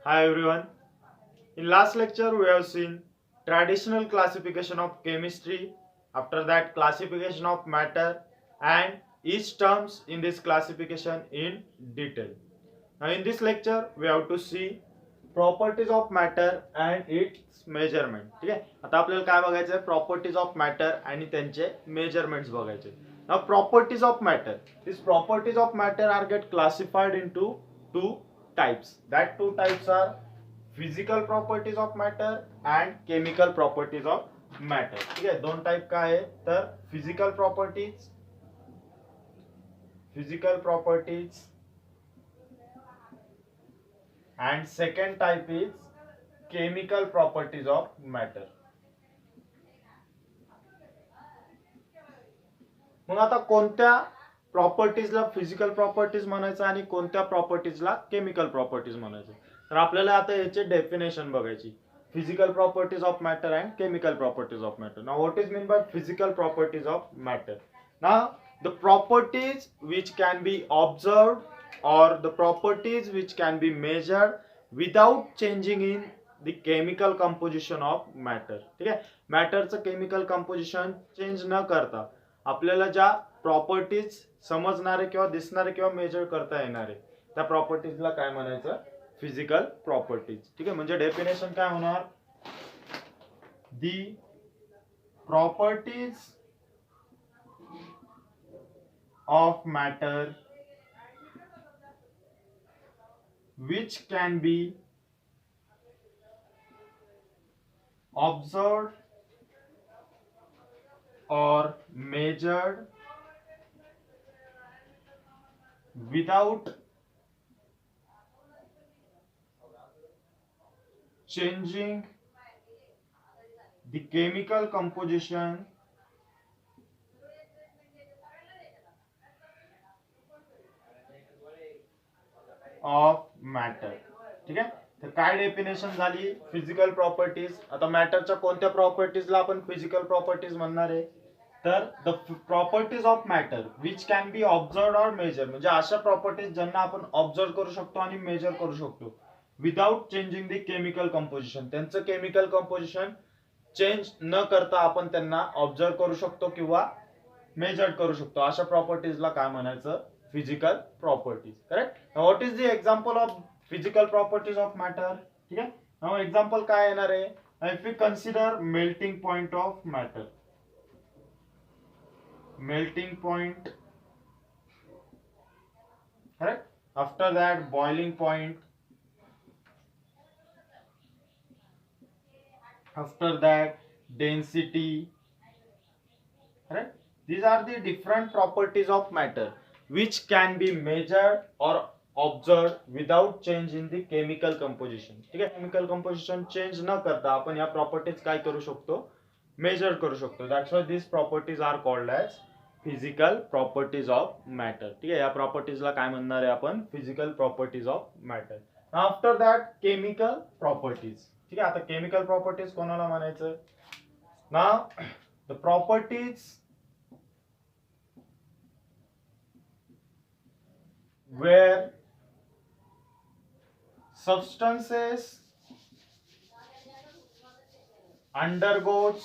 Hi everyone. In last lecture we have seen traditional classification of chemistry, after that classification of matter and each terms in this classification in detail. Now in this lecture we have to see properties of matter and its measurement. ठीक आहे, आता आपल्याला काय बघायचं आहे, properties of matter आणि त्यांचे measurements बघायचे. Now properties of matter, these properties of matter are get classified into two types. That two types are physical properties of matter and chemical properties of matter. ठीक आहे, दोन type काय आहे तर physical properties and second type is chemical properties of matter. मग आता कोणत्या प्रॉपर्टीजला physical properties म्हणायचं आणि कोणत्या प्रॉपर्टीजला केमिकल प्रॉपर्टीज म्हणायचं, तर आपल्याला आता याचे डेफिनेशन बघायची. Physical properties of matter and chemical properties of matter. Now what is mean by physical properties of matter? Now the properties which can be observed or the properties which can be measured without changing in the chemical composition of matter. ठीक आहे, मॅटरचं chemical composition change न करता आपल्याला ज्या properties समजणारे किंवा दिसणारे किंवा major करता येणारे त्या प्रॉपर्टीजला काय म्हणायचं, फिजिकल प्रॉपर्टीज. ठीक आहे, म्हणजे डेफिनेशन काय होणार, the properties of matter which can be observed or measured without changing the chemical composition of matter. ठीक आहे, तर काय डेफिनेशन झाली फिजिकल प्रॉपर्टीज. आता मॅटरच्या कोणत्या प्रॉपर्टीजला आपण फिजिकल प्रॉपर्टीज म्हणणार आहे, तर the properties of matter which can be observe और मेजर, म्हणजे अशा प्रॉपर्टीज ज्यांना आपण ऑब्झर्व करू शकतो आणि मेजर करू शकतो without changing the chemical composition. त्यांचं केमिकल कंपोजिशन चेंज न करता आपण त्यांना ऑब्झर्व करू शकतो किंवा मेजर करू शकतो. अशा प्रॉपर्टीजला काय म्हणायचं, physical properties. Correct. Now what is the example of physical properties of matter? ठीक आहे, नाउ एक्झाम्पल काय येणार आहे, if you consider melting point of matter, melting point, correct, after that boiling point, after that density. Correct, these are the different properties of matter which can be measured or observed without change in the chemical composition. ठीक आहे, chemical composition change न करता आपण या properties काय करू शकतो, measure करू शकतो. That's why this properties are called as physical properties of matter. ठीक आहे, या प्रॉपर्टीजला काय म्हणणार आहे आपण, physical properties of matter. After that chemical properties. ठीक आहे, आता केमिकल प्रॉपर्टीज कोणाला म्हणायचं, ना the properties where substances undergoes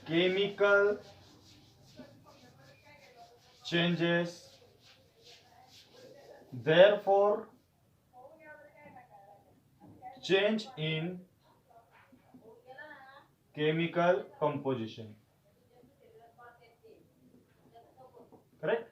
chemical changes, therefore change in chemical composition. Correct.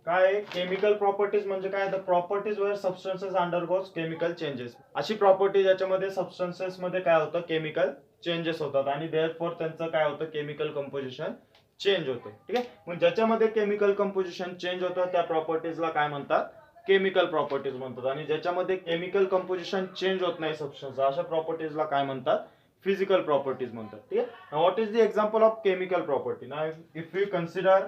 काय केमिकल प्रॉपर्टीज म्हणजे काय, the properties where substances undergoes chemical changes. अशी प्रॉपर्टी ज्याच्यामध्ये सबस्टन्सेस मध्ये काय होतं, केमिकल चेंजेस होतात आणि देअरफॉर त्यांचं काय होतं, केमिकल कंपोजिशन चेंज होतं. ठीक आहे, मग ज्याच्यामध्ये केमिकल कंपोजिशन चेंज होतं त्या प्रॉपर्टीजला काय म्हणतात, केमिकल प्रॉपर्टीज म्हणतात. आणि ज्याच्यामध्ये केमिकल कंपोजिशन चेंज होत नाही सबस्टन्स, अशा प्रॉपर्टीजला काय म्हणतात, फिजिकल प्रॉपर्टीज म्हणतात. ठीक आहे, what is the example of chemical property. ना if you consider,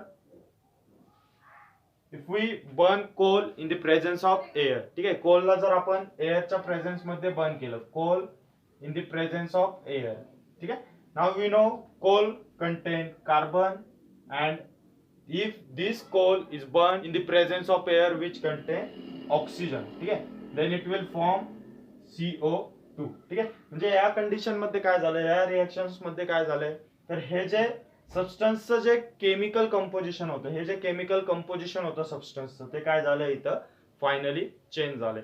if we burn coal in the presence of air. ठीक आहे, कोलला जर आपण एअरच्या प्रेझेन्स मध्ये बर्न केलं, coal in the presence of air. ठीक आहे, now we know coal contain carbon and if this coal is burned in the presence of air which contain oxygen, ठीक आहे, then it will form CO2, ठीक आहे. म्हणजे या condition मध्ये काय झालं, या रिएक्शन्स मध्ये काय झालंय, तर हे जे सबस्टन्सचं जे केमिकल कंपोजिशन होतं, हे जे केमिकल कंपोजिशन होतं सबस्टन्सचं, ते काय झालं इथं फायनली चेंज झालंय.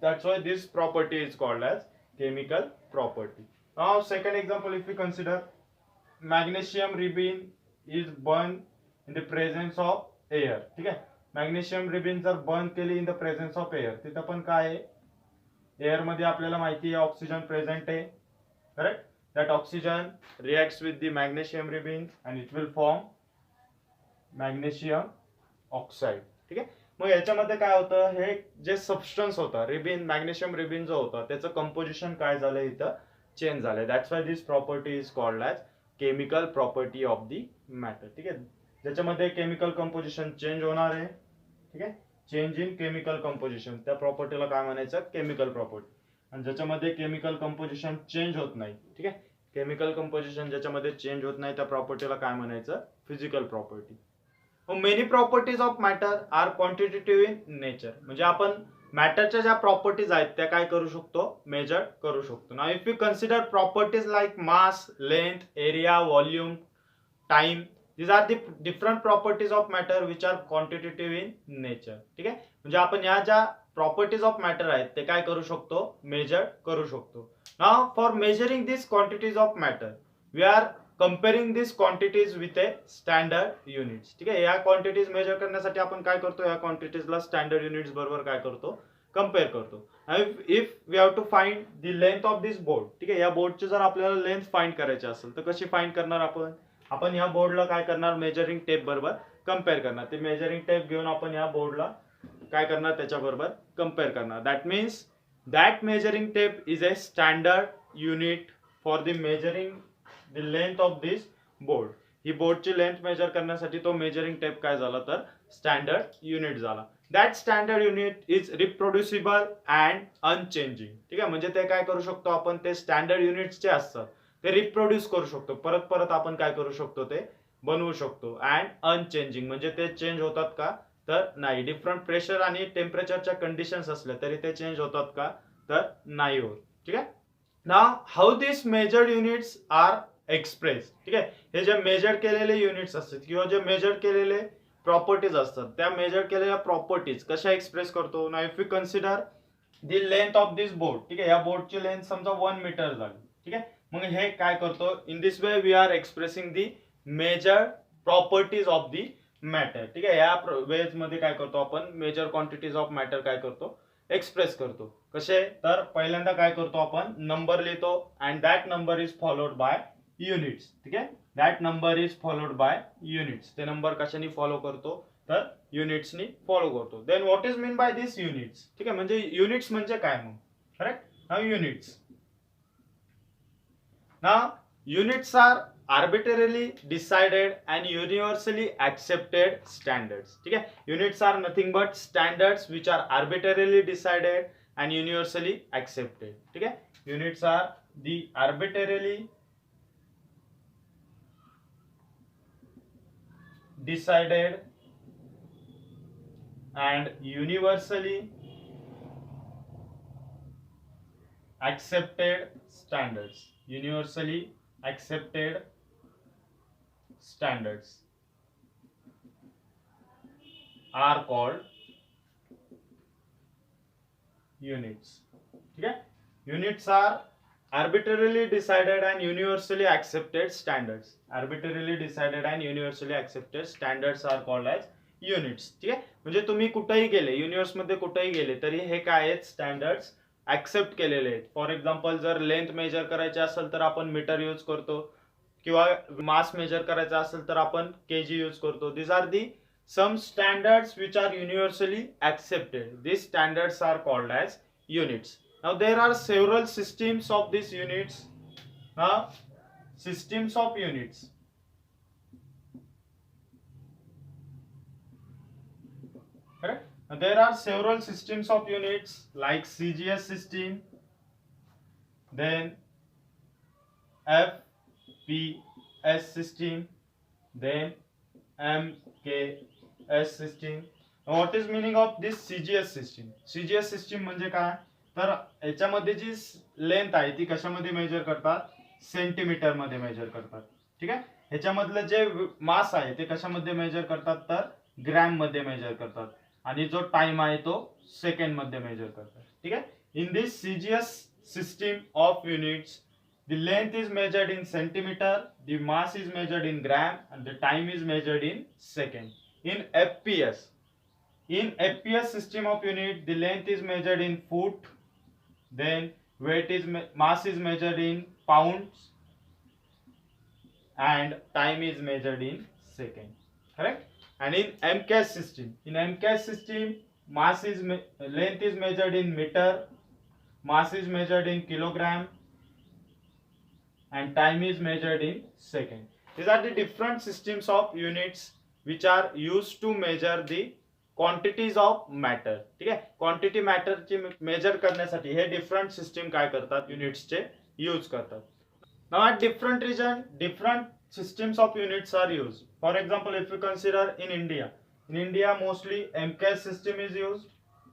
That's why this property is called as chemical property. Now second example, if we consider magnesium ribbon is burned in the presence of air, ठीक आहे. मॅग्नेशियम रिबीन जर बर्न केली इन द प्रेझेन्स ऑफ एअर, तिथं पण काय आहे, air मध्ये आपल्याला माहिती आहे ऑक्सिजन प्रेझेंट आहे, correct. That oxygen reacts with the magnesium ribbon and it will form magnesium oxide, ठीक आहे. मग याच्यामध्ये काय होतं, हे जे सबस्टन्स होता रिबीन, मॅग्नेशियम रिबीन जो होता, त्याचं कंपोजिशन काय झालं इथं चेंज झालंय. That's why this property is called as chemical property of the matter, ठीक आहे. ज्याच्यामध्ये केमिकल कंपोजिशन चेंज होणार आहे, ठीक आहे, चेंज इन केमिकल कंपोजिशन, त्या प्रॉपर्टीला काय म्हणायचं, केमिकल प्रॉपर्टी. आणि ज्याच्यामध्ये केमिकल कंपोजिशन चेंज होत नाही, ठीक आहे, केमिकल कंपोजिशन ज्याच्यामध्ये चेंज होत नाही त्या प्रॉपर्टीला काय म्हणायचं, physical property. Many properties of matter are quantitative in nature, म्हणजे आपण मॅटरच्या ज्या प्रॉपर्टीज आहेत त्या काय करू शकतो, मेजर करू शकतो. Now if you consider properties like mass, length, area, volume, time, these are the different properties of matter which are quantitative in nature, ठीक आहे. म्हणजे आपण या ज्या प्रॉपर्टीज ऑफ मॅटर आहेत ते काय करू शकतो, मेजर करू शकतो. Now for measuring this quantities of matter we are comparing this quantities with a standard units, ठीक आहे. या क्वांटिटीज मेजर करण्यासाठी आपण काय करतो, या क्वांटिटीजला स्टँडर्ड युनिट्स बरोबर काय करतो, कम्पेअर करतो. If we have to find the length of this board, ठीक आहे, या बोर्डची जर आपल्याला लेंथ फाइंड करायची असेल तर कशी फाइंड करणार आपण या बोर्डला काय करणार, मेजरिंग टेप बरोबर कम्पेअर करणार. ते मेजरिंग टेप घेऊन आपण या बोर्डला काय करणार, त्याच्याबरोबर कम्पेअर करणार. That means that measuring tape is a standard unit for the measuring the length of this board. ही बोर्डची लेंथ मेजर करण्यासाठी तो मेजरिंग टेप काय झाला, तर स्टँडर्ड युनिट झाला. That standard unit is reproducible and unchanging, ठीक आहे. म्हणजे ते काय करू शकतो आपण, ते स्टँडर्ड युनिट्स जे असतात ते रिप्रोड्यूस करू शकतो, परत परत आपण काय करू शकतो, ते बनवू शकतो. अँड अनचेंजिंग म्हणजे ते चेंज होतात का, तर नाही. डिफरंट प्रेशर आणि टेम्परेचरच्या कंडिशन्स असल्या तरी ते चेंज होतात का, तर नाही होत, ठीक आहे. Now how this measured units are express, ठीक आहे. हे जे मेजर केलेले युनिट्स असतात किंवा जे मेजर केलेले प्रॉपर्टीज असतात, त्या मेजर केलेल्या प्रॉपर्टीज कशा एक्सप्रेस करतो. Now if you consider the length of this board, ठीक आहे, या बोर्डची लेंथ समजा 1 मीटर झाली, ठीक आहे. मग हे काय करतो, in this way we are expressing the measure properties of the matter, ठीक आहे. या वेज मध्ये काय करतो आपण, मेजर क्वांटिटीज ऑफ मॅटर काय करतो, एक्सप्रेस करतो. कसे, तर पहिल्यांदा काय करतो आपण, नंबर लिहितो and that number is followed by units, ठीक आहे. That number is followed by units, ते नंबर कशाने फॉलो करतो, तर युनिट्सनी फॉलो करतो. Then what is mean by this units, ठीक आहे. म्हणजे युनिट्स म्हणजे काय मग, correct. Now units, now units are arbitrarily decided and universally accepted standards, ठीक है. units are nothing but standards which are arbitrarily decided and universally accepted, ठीक है. units are the arbitrarily decided and universally accepted standards, universally accepted standards are called units, ठीक है. units are arbitrarily decided and universally accepted standards, arbitrarily decided and universally accepted standards are called as units, ठीक है. म्हणजे तुम्ही कुठेही गेले, universe मध्ये कुठेही गेले तरी हे काय आहेत, स्टँडर्ड्स ऍक्सेप्ट केलेले आहेत. फॉर एक्झाम्पल जर लेंथ मेजर करायची असेल तर आपण मीटर यूज करतो, किंवा मास मेजर करायचा असेल तर आपण केजी यूज करतो. This are the some standards which are universally accepted. This standards are called as units. Now there are several systems of this units. systems of units. Correct? Now, there are several systems of units like CGS system, then FPS system, then MKS system. What is meaning of this CGS system? CGS system म्हणजे काय? तर याच्यामध्ये जी length आहे ती कशामध्ये major करतात? Centimetre मध्ये major करतात. ठीक आहे. ह्याच्यामधलं जे मास आहे ते कशामध्ये मेजर करतात? तर ग्रॅम मध्ये मेजर करतात. आणि जो टाइम आहे तो सेकंड मध्ये मेजर करतात. ठीक आहे. In this CGS system of units, the length is measured in centimeter, the mass is measured in gram, and the time is measured in second. In FPS system of unit, the length is measured in foot, then mass is measured in pounds, and time is measured in second. Correct? And in MCAS system, length is measured in meter, mass is measured in kilogram, and time is measured in second. These are the different systems of units which are used to measure the quantities of matter. ठीक आहे. Quantity मॅटरची major करण्यासाठी हे different system काय करतात? युनिट्सचे use करतात. Now at different region, different systems of units are used. For example, if you consider in India mostly MCAS system is used.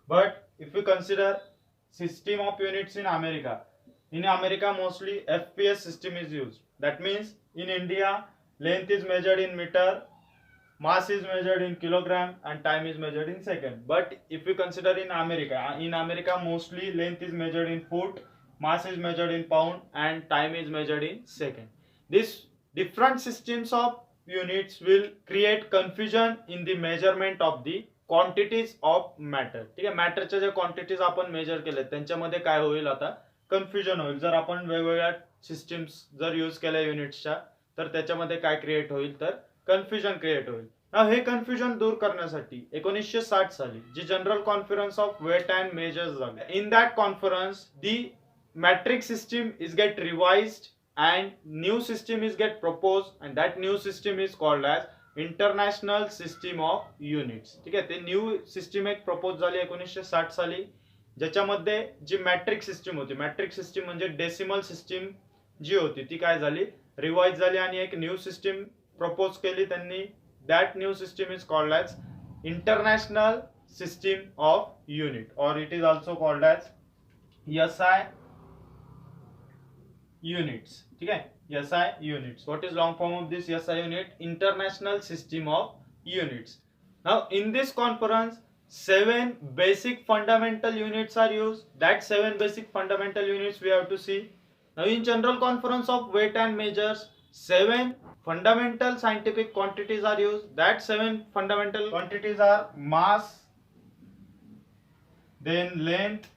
But if you consider system of units in America mostly FPS system is used. That means in India length is measured in meter, mass is measured in kilogram, and time is measured in second. But if you consider in America mostly length is measured in foot, mass is measured in pound, and time is measured in second. These different systems of units will create confusion in the measurement of the quantities of matter. ठीक आहे. मॅटरच्या ज्या quantities आपण major केल्या त्यांच्यामध्ये काय होईल? आता confusion होईल. जर आपण वेगवेगळ्या सिस्टीम्स जर यूज केल्या युनिट्सच्या तर त्याच्यामध्ये काय क्रिएट होईल? तर कन्फ्युजन क्रिएट होईल. हे कन्फ्युजन दूर करण्यासाठी 1960 साली जी general conference of weight and measures झाली. In that conference the metric system is get revised and new system is get proposed, and that new system is called as international system of units. ठीक आहे. ते new system एक propose झाली 1960 साली, ज्याच्यामध्ये जी matric system होती, matric system म्हणजे decimal system जी होती ती काय झाली? रिवाइज झाली आणि एक न्यू सिस्टीम प्रपोज केली त्यांनी. That new system is called as international system of unit, और it is also called as SI units. ठीक है. SI units. What is long form of this SI unit? International System of Units. Now in this conference 7 basic fundamental units are used. That 7 basic fundamental units we have to see. Now in general conference of weight and measures 7 fundamental scientific quantities are used. That 7 fundamental quantities are mass, then length,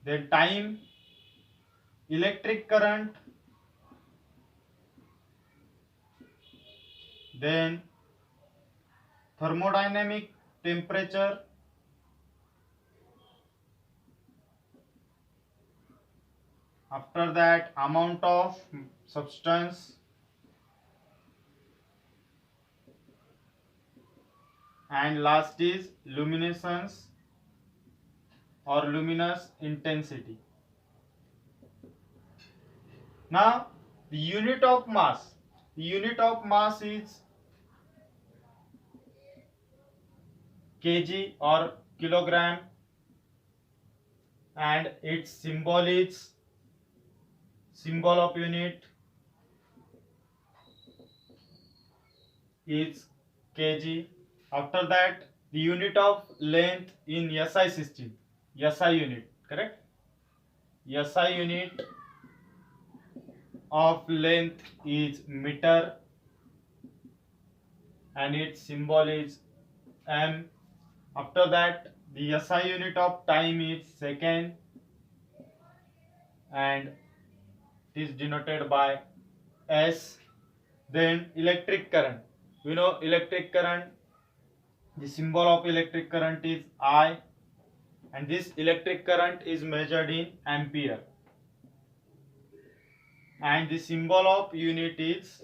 then time, electric current, then thermodynamic temperature, after that amount of substance, and last is luminescence or luminous intensity. Now the unit of mass is kg or kilogram, and its symbol of unit is kg. After that the unit of length in SI system, SI unit, correct? SI unit of length is meter and its symbol is m. After that the SI unit of time is second and it is denoted by S. Then electric current, we know electric current, the symbol of electric current is I, and this electric current is measured in ampere, and the symbol of unit is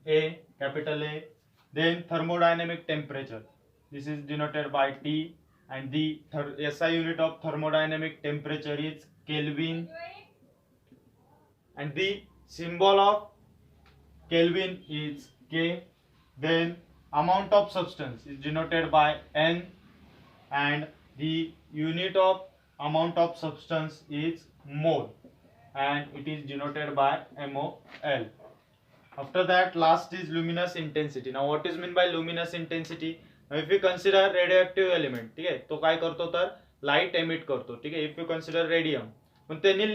A, capital A. Then thermodynamic temperature, this is denoted by T, and the SI unit of thermodynamic temperature is Kelvin, and the symbol of Kelvin is K. then amount of substance is denoted by N, and the unit of amount of substance is mole, and it is denoted by MOL. After that, last is luminous intensity. Now what is mean by luminous intensity? Now if you consider radioactive element, ठीक आहे, तो काय करतो तर light emit करतो, ठीक आहे. If you consider radium, पण त्यांनी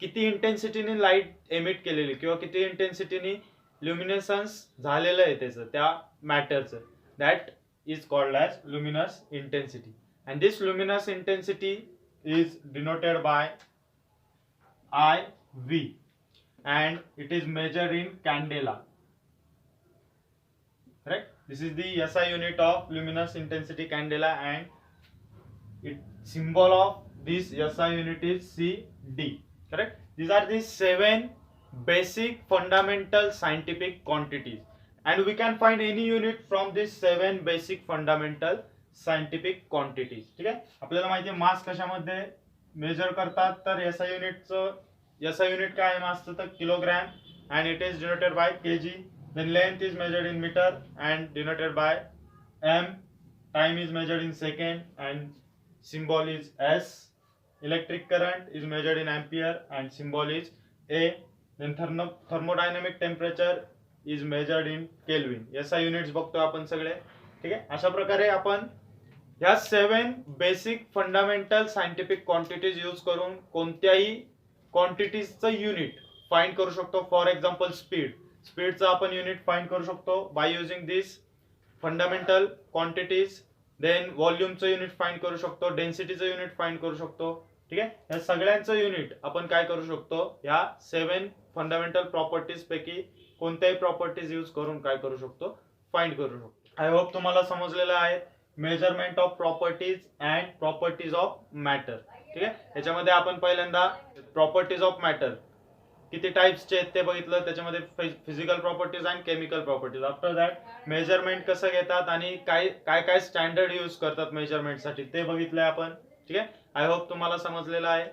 किती इंटेन्सिटीने लाईट एमिट केलेली किंवा किती इंटेन्सिटीने ल्युमिनेसन्स झालेलं आहे त्याचं त्या मॅटरचं, that is called as luminous intensity. And this luminous intensity is denoted by IV, and it is measured in candela. Correct? This is the SI unit of luminous intensity, candela, and it symbol of this SI unit is CD. Correct? These are the 7 basic fundamental scientific quantities, and we can find any unit from these 7 basic fundamental scientific quantities. ठीक आहे. आपल्याला माहिती आहे मास कशामध्ये major करतात, तर SI unit काय आहे मासचं, तर kilogram, and it is denoted by KG. Then length is measured in metre and denoted by M. Time is measured in second and symbol is S. Electric current is measured in ampere and symbol is A. Then thermodynamic temperature is measured in Kelvin. SI units बघतो आपण सगळे. ठीक आहे. अशा प्रकारे आपण ह्या 7 basic fundamental scientific quantities use करून कोणत्याही क्वांटिटीजचं युनिट फाइंड करू शकतो. फॉर एक्झाम्पल स्पीडचं आपण युनिट फाइंड करू शकतो by using this fundamental quantities. Then व्हॉल्यूमचं युनिट फाइंड करू शकतो, डेन्सिटीचं युनिट फाइंड करू शकतो. ठीक आहे. या सगळ्यांचं युनिट आपण काय करू शकतो, ह्या 7 फंडामेंटल प्रॉपर्टीज पैकी कोणत्याही प्रॉपर्टीज यूज करून काय करू शकतो, फाइंड करू शकतो. आय होप तुम्हाला समजलेलं आहे measurement of properties and properties of matter. ठीक आहे. याच्यामध्ये आपण पहिल्यांदा प्रॉपर्टीज ऑफ मॅटर किती टाइप्सचे आहेत ते बघितलं, त्याच्यामध्ये physical properties and chemical properties. After that measurement कसं घेतात आणि काय काय स्टँडर्ड यूज करतात मेजरमेंटसाठी ते बघितलंय आपण. ठीक आहे. आय होप तुम्हाला समजलेलं आहे.